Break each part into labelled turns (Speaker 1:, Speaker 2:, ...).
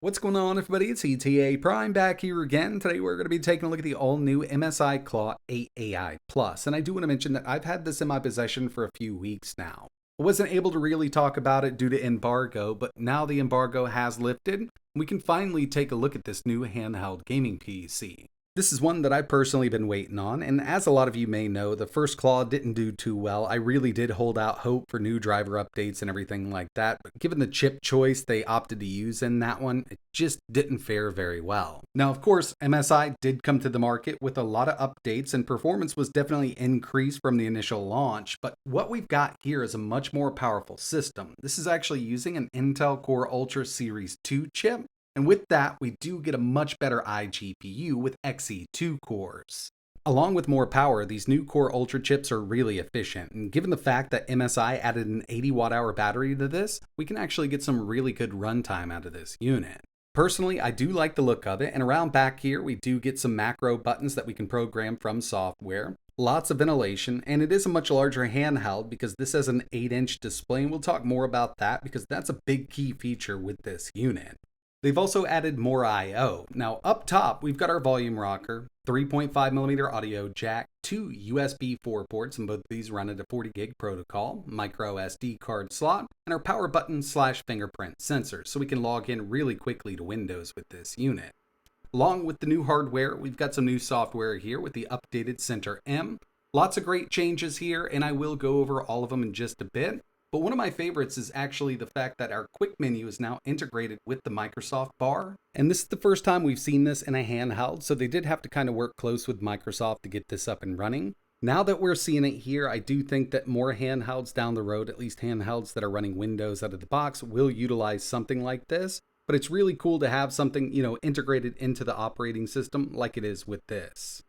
Speaker 1: What's going on, everybody? It's etaprime back here again. Today we're going to be taking a look at the all-new MSI Claw 8 AI Plus. And I do want to mention that I've had this in my possession for a few weeks now. I wasn't able to really talk about it due to embargo, but now the embargo has lifted, we can finally take a look at this new handheld gaming PC. This is one that I've personally been waiting on, and as a lot of you may know, the first Claw didn't do too well. I really did hold out hope for new driver updates and everything like that, but given the chip choice they opted to use in that one, it just didn't fare very well. Now, of course, MSI did come to the market with a lot of updates, and performance was definitely increased from the initial launch, but what we've got here is a much more powerful system. This is actually using an Intel Core Ultra Series 2 chip, and with that, we do get a much better iGPU with Xe2 cores. Along with more power, these new Core Ultra chips are really efficient, and given the fact that MSI added an 80 watt-hour battery to this, we can actually get some really good runtime out of this unit. Personally, I do like the look of it, and around back here, we do get some macro buttons that we can program from software. Lots of ventilation, and it is a much larger handheld because this has an 8-inch display, and we'll talk more about that because that's a big key feature with this unit. They've also added more I/O. Now up top, we've got our volume rocker, 3.5mm audio jack, 2 USB 4 ports, and both of these run at a 40 gig protocol, micro SD card slot, and our power button / fingerprint sensor, so we can log in really quickly to Windows with this unit. Along with the new hardware, we've got some new software here with the updated Center M. Lots of great changes here, and I will go over all of them in just a bit. But one of my favorites is actually the fact that our quick menu is now integrated with the Microsoft bar. And this is the first time we've seen this in a handheld, so they did have to kind of work close with Microsoft to get this up and running. Now that we're seeing it here, I do think that more handhelds down the road, at least handhelds that are running Windows out of the box, will utilize something like this. But it's really cool to have something, integrated into the operating system like it is with this.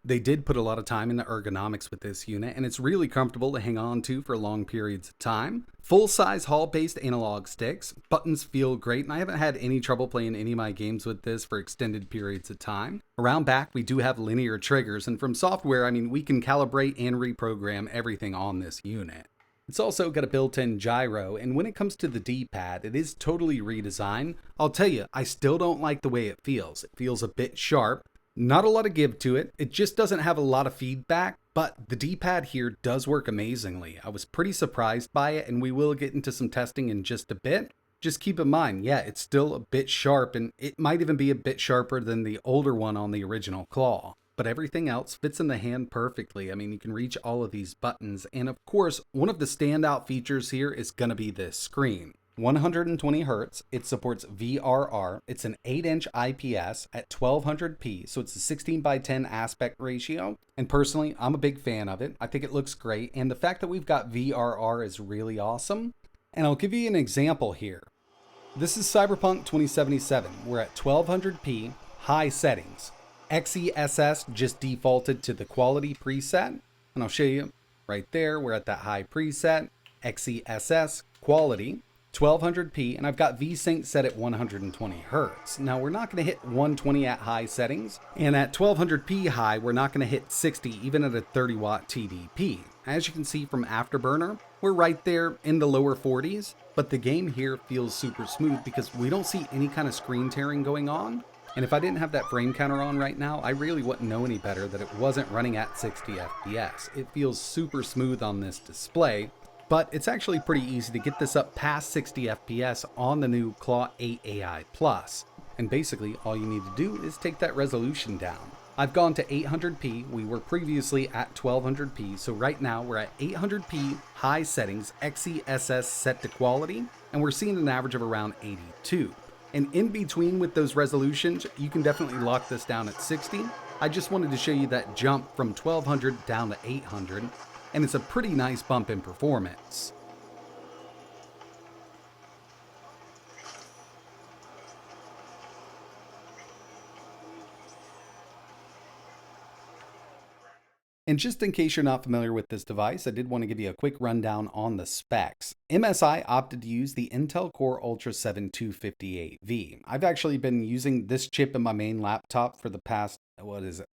Speaker 1: They did put a lot of time into ergonomics with this unit, and it's really comfortable to hang on to for long periods of time. Full-size Hall-based analog sticks, buttons feel great, and I haven't had any trouble playing any of my games with this for extended periods of time. Around back, we do have linear triggers, and from software, we can calibrate and reprogram everything on this unit. It's also got a built-in gyro, and when it comes to the D-pad, it is totally redesigned. I'll tell you, I still don't like the way it feels. It feels a bit sharp. Not a lot of give to it, it just doesn't have a lot of feedback, but the D-pad here does work amazingly. I was pretty surprised by it, and we will get into some testing in just a bit. Just keep in mind, yeah, it's still a bit sharp, and it might even be a bit sharper than the older one on the original Claw. But everything else fits in the hand perfectly. You can reach all of these buttons, and of course, one of the standout features here is going to be this screen. 120 Hz, it supports VRR, it's an 8-inch IPS at 1200p, so it's a 16:10 aspect ratio, and personally, I'm a big fan of it. I think it looks great, and the fact that we've got VRR is really awesome. And I'll give you an example here. This is Cyberpunk 2077, we're at 1200p, high settings. XeSS just defaulted to the quality preset, and I'll show you right there, we're at that high preset, XeSS, quality. 1200p, and I've got VSync set at 120 Hz. Now we're not going to hit 120 at high settings, and at 1200p high, we're not going to hit 60 even at a 30 watt TDP. As you can see from Afterburner, we're right there in the lower 40s, but the game here feels super smooth because we don't see any kind of screen tearing going on. And if I didn't have that frame counter on right now, I really wouldn't know any better that it wasn't running at 60 FPS. It feels super smooth on this display. But it's actually pretty easy to get this up past 60 FPS on the new Claw 8 AI Plus. And basically, all you need to do is take that resolution down. I've gone to 800p, we were previously at 1200p, so right now we're at 800p, high settings, XeSS set to quality, and we're seeing an average of around 82. And in between with those resolutions, you can definitely lock this down at 60. I just wanted to show you that jump from 1200 down to 800. And it's a pretty nice bump in performance. And just in case you're not familiar with this device, I did want to give you a quick rundown on the specs. MSI opted to use the Intel Core Ultra 7 258V. I've actually been using this chip in my main laptop for the past,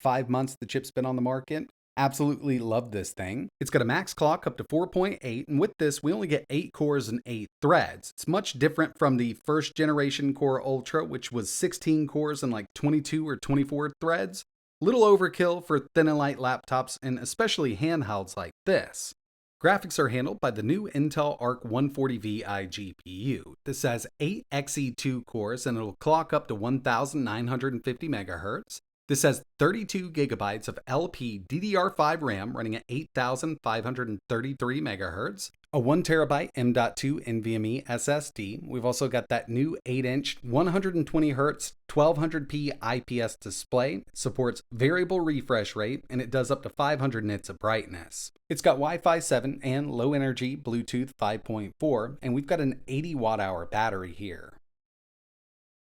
Speaker 1: 5 months the chip's been on the market. Absolutely love this thing. It's got a max clock up to 4.8, and with this, we only get 8 cores and 8 threads. It's much different from the first generation Core Ultra, which was 16 cores and like 22 or 24 threads. Little overkill for thin and light laptops, and especially handhelds like this. Graphics are handled by the new Intel Arc 140V iGPU. This has 8 Xe2 cores and it'll clock up to 1950 MHz. This has 32 gigabytes of LPDDR5 RAM running at 8533 MHz, a 1TB M.2 NVMe SSD. We've also got that new 8-inch 120Hz 1200p IPS display. It supports variable refresh rate and it does up to 500 nits of brightness. It's got Wi-Fi 7 and low energy Bluetooth 5.4, and we've got an 80 watt-hour battery here.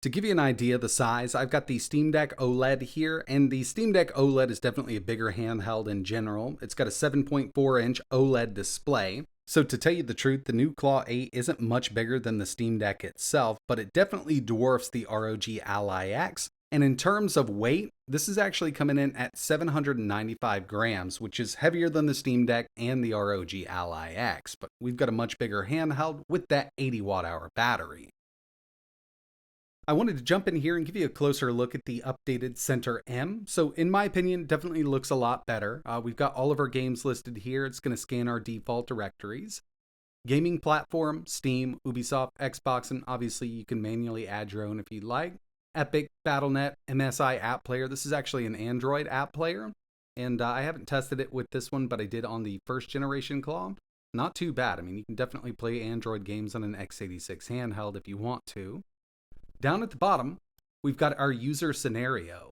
Speaker 1: To give you an idea of the size, I've got the Steam Deck OLED here, and the Steam Deck OLED is definitely a bigger handheld in general. It's got a 7.4-inch OLED display. So to tell you the truth, the new Claw 8 isn't much bigger than the Steam Deck itself, but it definitely dwarfs the ROG Ally X. And in terms of weight, this is actually coming in at 795 grams, which is heavier than the Steam Deck and the ROG Ally X. But we've got a much bigger handheld with that 80 watt-hour battery. I wanted to jump in here and give you a closer look at the updated Center M. So in my opinion, definitely looks a lot better. We've got all of our games listed here. It's going to scan our default directories. Gaming platform, Steam, Ubisoft, Xbox, and obviously you can manually add your own if you'd like. Epic, Battle.net, MSI App Player. This is actually an Android app player. And I haven't tested it with this one, but I did on the first generation Claw. Not too bad. I mean, you can definitely play Android games on an x86 handheld if you want to. Down at the bottom, we've got our user scenario.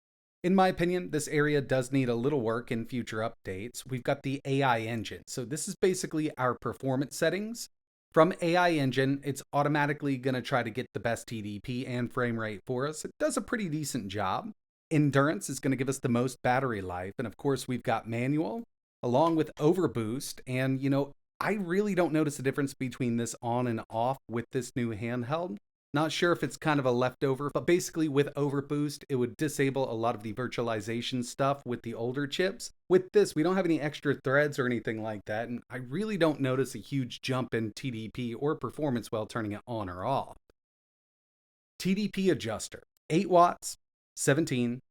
Speaker 1: In my opinion, this area does need a little work in future updates. We've got the AI engine. So this is basically our performance settings. From AI engine, it's automatically going to try to get the best TDP and frame rate for us. It does a pretty decent job. Endurance is going to give us the most battery life. And of course, we've got manual along with overboost. And I really don't notice a difference between this on and off with this new handheld. Not sure if it's kind of a leftover, but basically with overboost, it would disable a lot of the virtualization stuff with the older chips. With this, we don't have any extra threads or anything like that, and I really don't notice a huge jump in TDP or performance while turning it on or off. TDP adjuster, 8 watts, 17,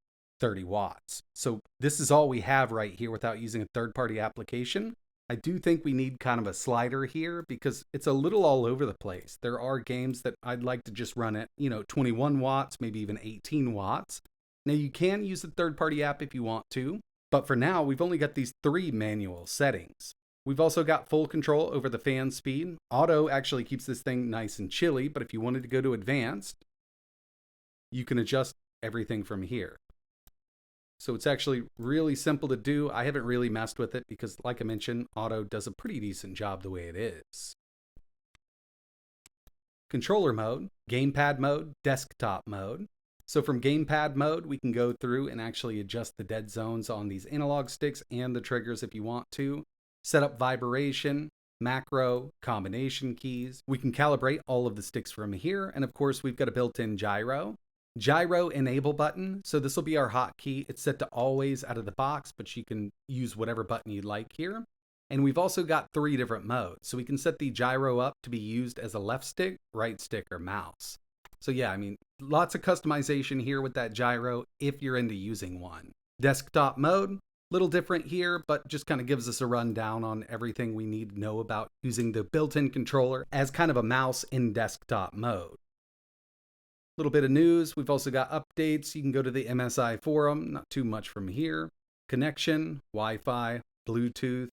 Speaker 1: 30 watts. So this is all we have right here without using a third-party application. I do think we need kind of a slider here because it's a little all over the place. There are games that I'd like to just run at, 21 watts, maybe even 18 watts. Now you can use the third-party app if you want to, but for now we've only got these 3 manual settings. We've also got full control over the fan speed. Auto actually keeps this thing nice and chilly, but if you wanted to go to advanced, you can adjust everything from here. So it's actually really simple to do. I haven't really messed with it because, like I mentioned, Auto does a pretty decent job the way it is. Controller mode, gamepad mode, desktop mode. So from gamepad mode, we can go through and actually adjust the dead zones on these analog sticks and the triggers if you want to. Set up vibration, macro, combination keys. We can calibrate all of the sticks from here. And of course, we've got a built-in gyro. Gyro enable button, so this will be our hotkey. It's set to always out of the box, but you can use whatever button you'd like here. And we've also got 3 different modes. So we can set the gyro up to be used as a left stick, right stick, or mouse. So yeah, lots of customization here with that gyro if you're into using one. Desktop mode, little different here, but just kind of gives us a rundown on everything we need to know about using the built-in controller as kind of a mouse in desktop mode. Little bit of news. We've also got updates. You can go to the MSI forum, not too much from here. Connection, Wi-Fi, Bluetooth,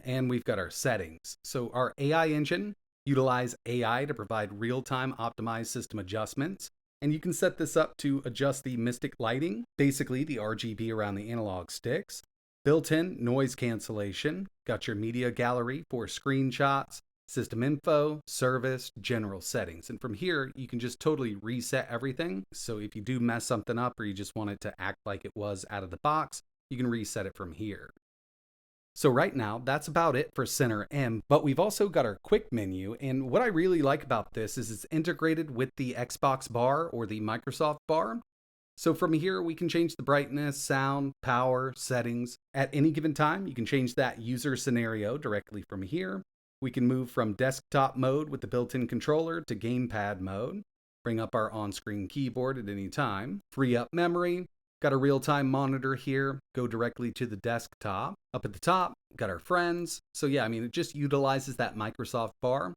Speaker 1: and we've got our settings. So our AI engine utilize AI to provide real-time optimized system adjustments. And you can set this up to adjust the Mystic lighting, basically the RGB around the analog sticks. Built-in noise cancellation. Got your media gallery for screenshots. System info, service, general settings. And from here, you can just totally reset everything. So if you do mess something up or you just want it to act like it was out of the box, you can reset it from here. So right now, that's about it for Center M, but we've also got our quick menu. And what I really like about this is it's integrated with the Xbox bar or the Microsoft bar. So from here, we can change the brightness, sound, power, settings. At any given time, you can change that user scenario directly from here. We can move from desktop mode with the built-in controller to gamepad mode. Bring up our on-screen keyboard at any time. Free up memory. Got a real-time monitor here. Go directly to the desktop. Up at the top, got our friends. So yeah, I mean, it just utilizes that Microsoft bar.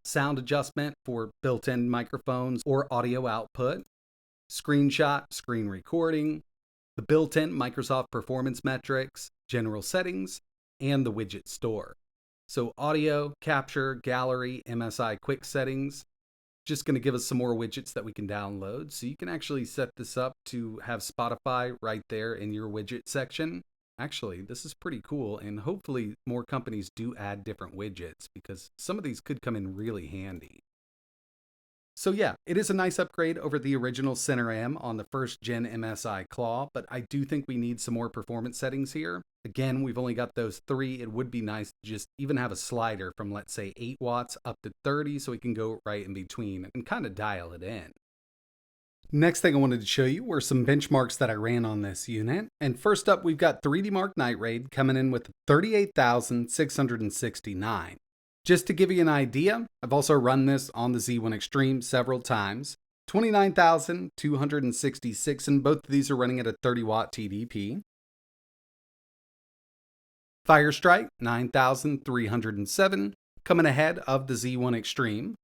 Speaker 1: Sound adjustment for built-in microphones or audio output. Screenshot, screen recording, the built-in Microsoft performance metrics, general settings, and the widget store. So audio, capture, gallery, MSI quick settings, just going to give us some more widgets that we can download. So you can actually set this up to have Spotify right there in your widget section. Actually, this is pretty cool, and hopefully more companies do add different widgets because some of these could come in really handy. So yeah, it is a nice upgrade over the original Center M on the first gen MSI Claw, but I do think we need some more performance settings here. Again, we've only got those 3. It would be nice to just even have a slider from, let's say, 8 watts up to 30 so we can go right in between and kind of dial it in. Next thing I wanted to show you were some benchmarks that I ran on this unit. And first up, we've got 3D Mark Night Raid coming in with 38,669. Just to give you an idea, I've also run this on the Z1 Extreme several times. 29,266, and both of these are running at a 30 watt TDP. Firestrike, 9,307, coming ahead of the Z1 Extreme.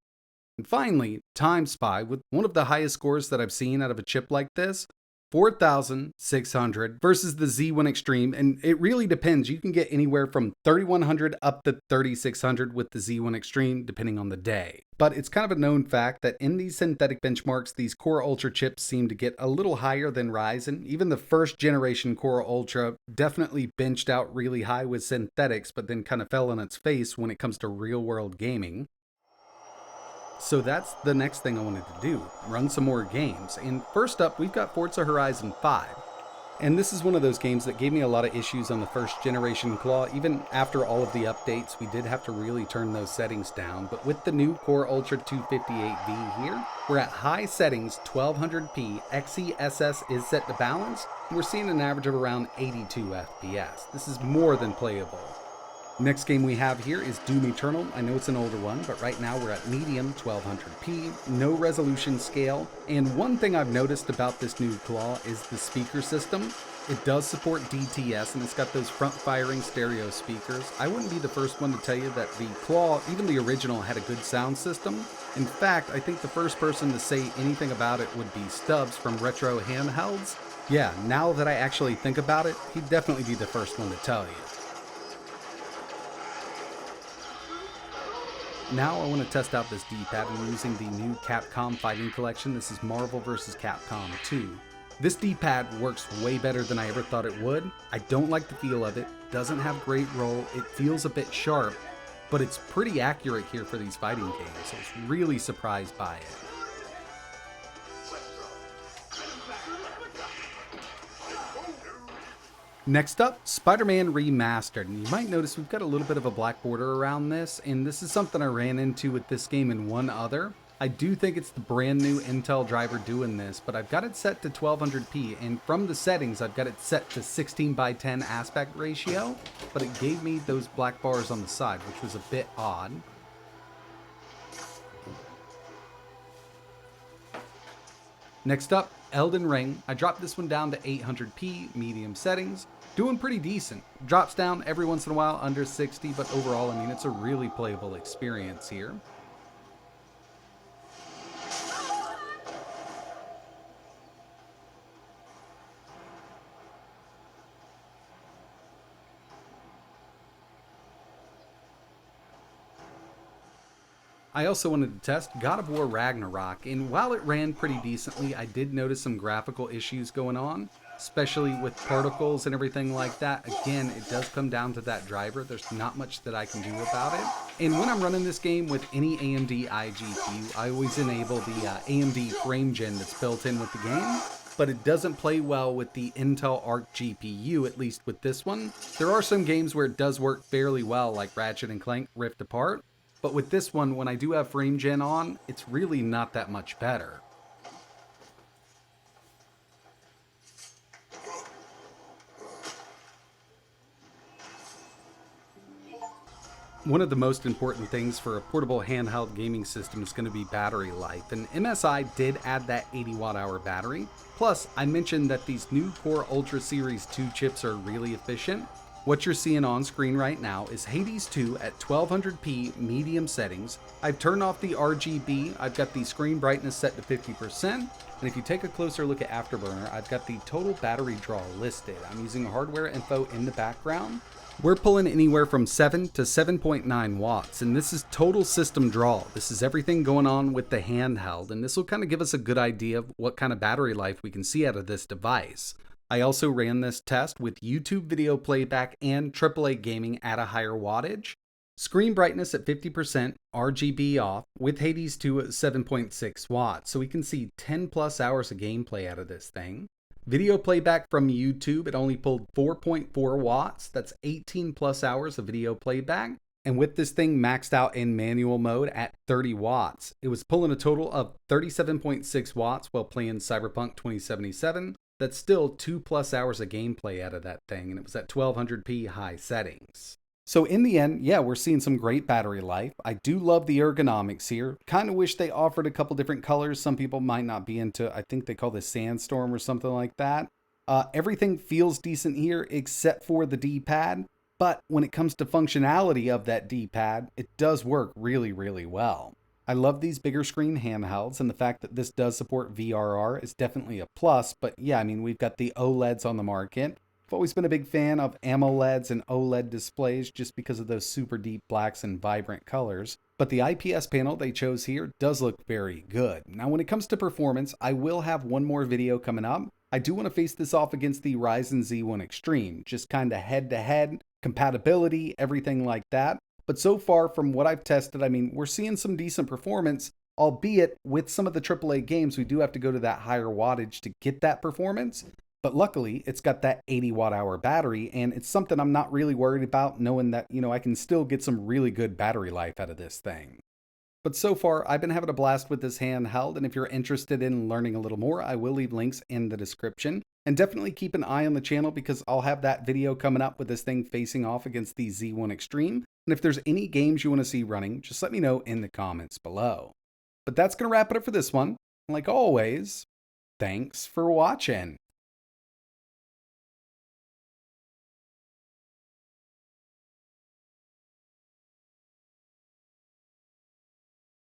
Speaker 1: And finally, Time Spy, with one of the highest scores that I've seen out of a chip like this, 4,600 versus the Z1 Extreme, and it really depends. You can get anywhere from 3,100 up to 3,600 with the Z1 Extreme, depending on the day. But it's kind of a known fact that in these synthetic benchmarks, these Core Ultra chips seem to get a little higher than Ryzen. Even the first generation Core Ultra definitely benched out really high with synthetics, but then kind of fell on its face when it comes to real-world gaming. So that's the next thing I wanted to do, run some more games. And first up, we've got Forza Horizon 5. And this is one of those games that gave me a lot of issues on the first generation Claw. Even after all of the updates, we did have to really turn those settings down. But with the new Core Ultra 258V here, we're at high settings, 1200p, XeSS is set to balance, and we're seeing an average of around 82 FPS. This is more than playable. Next game we have here is Doom Eternal. I know it's an older one, but right now we're at medium 1200p, no resolution scale. And one thing I've noticed about this new Claw is the speaker system. It does support DTS and it's got those front firing stereo speakers. I wouldn't be the first one to tell you that the Claw, even the original, had a good sound system. In fact, I think the first person to say anything about it would be Stubbs from Retro Handhelds. Yeah, now that I actually think about it, he'd definitely be the first one to tell you. Now I want to test out this D-pad. I'm using the new Capcom Fighting Collection. This is Marvel vs. Capcom 2. This D-pad works way better than I ever thought it would. I don't like the feel of it. Doesn't have great roll. It feels a bit sharp, but it's pretty accurate here for these fighting games. So I was really surprised by it. Next up, Spider-Man Remastered, and you might notice we've got a little bit of a black border around this, and this is something I ran into with this game and one other. I do think it's the brand new Intel driver doing this, but I've got it set to 1200p, and from the settings I've got it set to 16:10 aspect ratio, but it gave me those black bars on the side, which was a bit odd. Next up, Elden Ring. I dropped this one down to 800p, medium settings. Doing pretty decent. Drops down every once in a while under 60, but overall, I mean, it's a really playable experience here. I also wanted to test God of War Ragnarok, and while it ran pretty decently, I did notice some graphical issues going on, especially with particles and everything like that. Again, it does come down to that driver. There's not much that I can do about it. And when I'm running this game with any AMD iGPU, I always enable the AMD frame gen that's built in with the game, but it doesn't play well with the Intel Arc GPU, at least with this one. There are some games where it does work fairly well, like Ratchet & Clank Rift Apart, but with this one, when I do have frame gen on, it's really not that much better. One of the most important things for a portable handheld gaming system is going to be battery life, and MSI did add that 80 watt hour battery. Plus, I mentioned that these new Core Ultra Series 2 chips are really efficient. What you're seeing on screen right now is Hades 2 at 1200p medium settings. I've turned off the RGB, I've got the screen brightness set to 50%, and if you take a closer look at Afterburner, I've got the total battery draw listed. I'm using hardware info in the background. We're pulling anywhere from 7 to 7.9 watts, and this is total system draw. This is everything going on with the handheld, and this will kind of give us a good idea of what kind of battery life we can see out of this device. I also ran this test with YouTube video playback and AAA gaming at a higher wattage. Screen brightness at 50%, RGB off, with Hades 2 at 7.6 watts, so we can see 10 plus hours of gameplay out of this thing. Video playback from YouTube, it only pulled 4.4 watts. That's 18 plus hours of video playback. And with this thing maxed out in manual mode at 30 watts, it was pulling a total of 37.6 watts while playing Cyberpunk 2077. That's still 2 plus hours of gameplay out of that thing, and it was at 1200p high settings. So in the end, yeah, we're seeing some great battery life. I do love the ergonomics here. Kind of wish they offered a couple different colors. Some people might not be into, I think they call this Sandstorm or something like that. Everything feels decent here except for the D-pad. But when it comes to functionality of that D-pad, it does work really, really well. I love these bigger screen handhelds, and the fact that this does support VRR is definitely a plus. But yeah, I mean, we've got the OLEDs on the market. I've always been a big fan of AMOLEDs and OLED displays just because of those super deep blacks and vibrant colors. But the IPS panel they chose here does look very good. Now when it comes to performance, I will have one more video coming up. I do want to face this off against the Ryzen Z1 Extreme, just kind of head to head, compatibility, everything like that. But so far from what I've tested, I mean, we're seeing some decent performance, albeit with some of the AAA games, we do have to go to that higher wattage to get that performance. But luckily, it's got that 80 watt hour battery, and it's something I'm not really worried about, knowing that, I can still get some really good battery life out of this thing. But so far, I've been having a blast with this handheld, and if you're interested in learning a little more, I will leave links in the description. And definitely keep an eye on the channel because I'll have that video coming up with this thing facing off against the Z1 Extreme. And if there's any games you want to see running, just let me know in the comments below. But that's going to wrap it up for this one. Like always, thanks for watching.